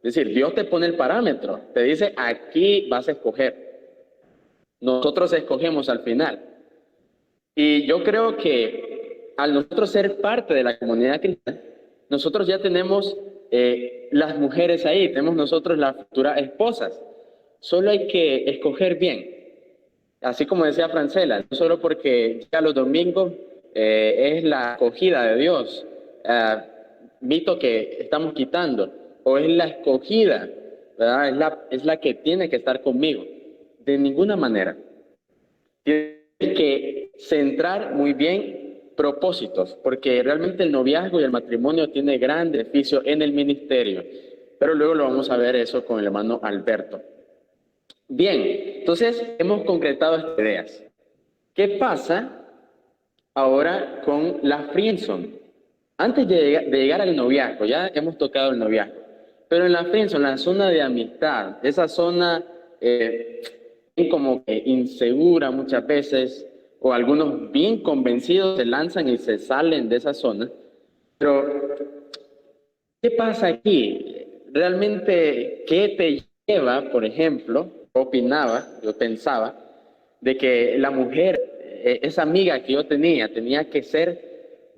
Es decir, Dios te pone el parámetro, te dice aquí vas a escoger. Nosotros escogemos al final. Y yo creo que al nosotros ser parte de la comunidad cristiana, nosotros ya tenemos las mujeres ahí, tenemos nosotros las futuras esposas. Solo hay que escoger bien. Así como decía Francela, no solo porque ya los domingos es la acogida de Dios, mito que estamos quitando, o es la escogida, ¿verdad? Es la que tiene que estar conmigo. De ninguna manera. Tienes que centrar muy bien propósitos, porque realmente el noviazgo y el matrimonio tiene gran beneficio en el ministerio. Pero luego lo vamos a ver eso con el hermano Alberto. Bien, entonces hemos concretado estas ideas. ¿Qué pasa ahora con la friendzone? Antes de llegar al noviazgo, ya hemos tocado el noviazgo, pero en la friendzone, la zona de amistad, esa zona como que insegura muchas veces, o algunos bien convencidos se lanzan y se salen de esa zona. Pero, ¿qué pasa aquí? Realmente, ¿qué te lleva, por ejemplo, yo pensaba, de que la mujer, esa amiga que yo tenía que ser,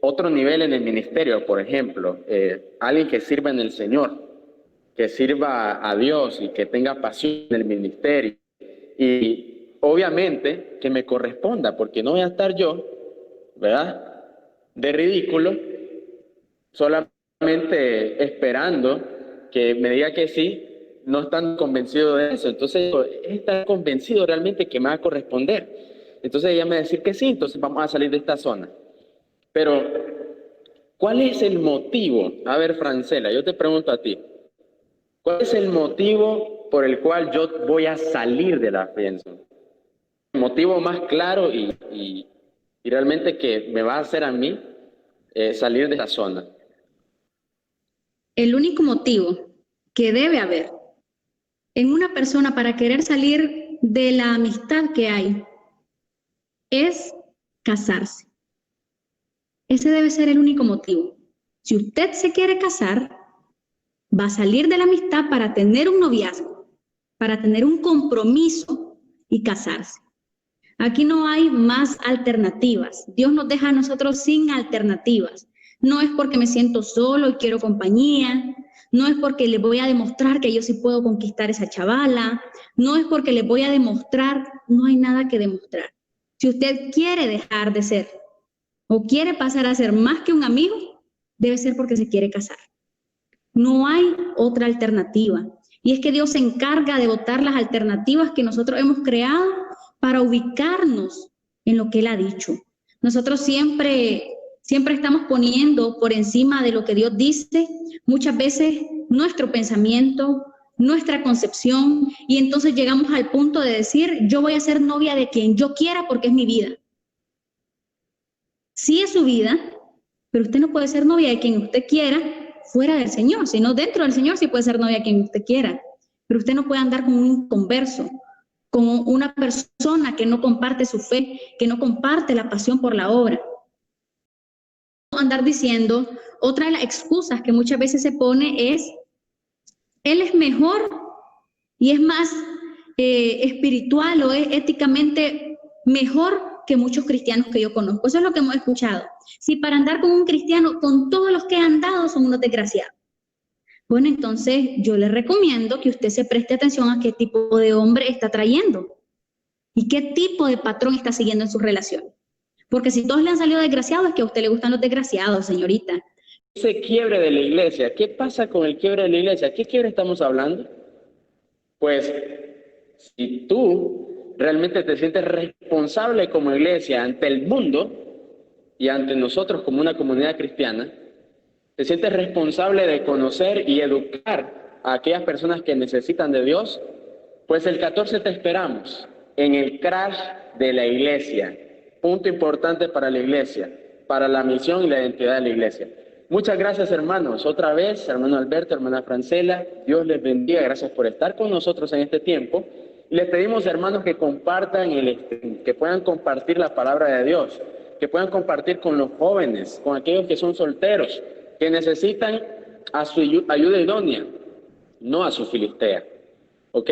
otro nivel en el ministerio, por ejemplo, alguien que sirva en el Señor, que sirva a Dios y que tenga pasión en el ministerio. Y obviamente que me corresponda, porque no voy a estar yo, ¿verdad?, de ridículo, solamente esperando que me diga que sí, no están convencido de eso. Entonces, está convencido realmente que me va a corresponder. Entonces ella me va a decir que sí, entonces vamos a salir de esta zona. Pero, ¿cuál es el motivo? A ver, Francela, yo te pregunto a ti. ¿Cuál es el motivo por el cual yo voy a salir de la friendzone? El motivo más claro y realmente que me va a hacer a mí salir de esa zona. El único motivo que debe haber en una persona para querer salir de la amistad que hay es casarse. Ese debe ser el único motivo. Si usted se quiere casar, va a salir de la amistad para tener un noviazgo, para tener un compromiso y casarse. Aquí no hay más alternativas. Dios nos deja a nosotros sin alternativas. No es porque me siento solo y quiero compañía. No es porque les voy a demostrar que yo sí puedo conquistar esa chavala. No es porque les voy a demostrar. No hay nada que demostrar. Si usted quiere dejar de ser o quiere pasar a ser más que un amigo, debe ser porque se quiere casar. No hay otra alternativa. Y es que Dios se encarga de botar las alternativas que nosotros hemos creado para ubicarnos en lo que Él ha dicho. Nosotros siempre estamos poniendo por encima de lo que Dios dice, muchas veces nuestro pensamiento, nuestra concepción, y entonces llegamos al punto de decir, yo voy a ser novia de quien yo quiera porque es mi vida. Sí es su vida, pero usted no puede ser novia de quien usted quiera fuera del Señor, sino dentro del Señor sí puede ser novia de quien usted quiera, pero usted no puede andar con un inconverso, con una persona que no comparte su fe, que no comparte la pasión por la obra. Andar diciendo, otra de las excusas que muchas veces se pone es, él es mejor y es más espiritual o es éticamente mejor que muchos cristianos que yo conozco. Eso es lo que hemos escuchado. Si para andar con un cristiano, con todos los que han andado, son unos desgraciados. Bueno, entonces yo le recomiendo que usted se preste atención a qué tipo de hombre está trayendo y qué tipo de patrón está siguiendo en sus relaciones. Porque si todos le han salido desgraciados, es que a usted le gustan los desgraciados, señorita. Ese quiebre de la iglesia, ¿qué pasa con el quiebre de la iglesia? ¿Qué quiebre estamos hablando? Pues, si tú realmente te sientes responsable como iglesia ante el mundo y ante nosotros como una comunidad cristiana, te sientes responsable de conocer y educar a aquellas personas que necesitan de Dios, pues el 14 te esperamos en el crash de la iglesia. Punto importante para la iglesia, para la misión y la identidad de la iglesia. Muchas gracias, hermanos. Otra vez, hermano Alberto, hermana Francela, Dios les bendiga. Gracias por estar con nosotros en este tiempo. Y les pedimos, hermanos, que compartan que puedan compartir la palabra de Dios, que puedan compartir con los jóvenes, con aquellos que son solteros, que necesitan a su ayuda idónea, no a su filistea. ¿Ok?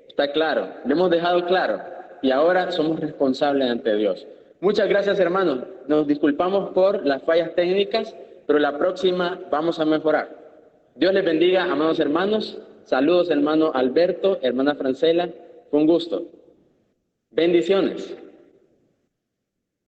Está claro, lo hemos dejado claro y ahora somos responsables ante Dios. Muchas gracias, hermanos. Nos disculpamos por las fallas técnicas, pero la próxima vamos a mejorar. Dios les bendiga, amados hermanos. Saludos, hermano Alberto, hermana Francela. Con gusto. Bendiciones.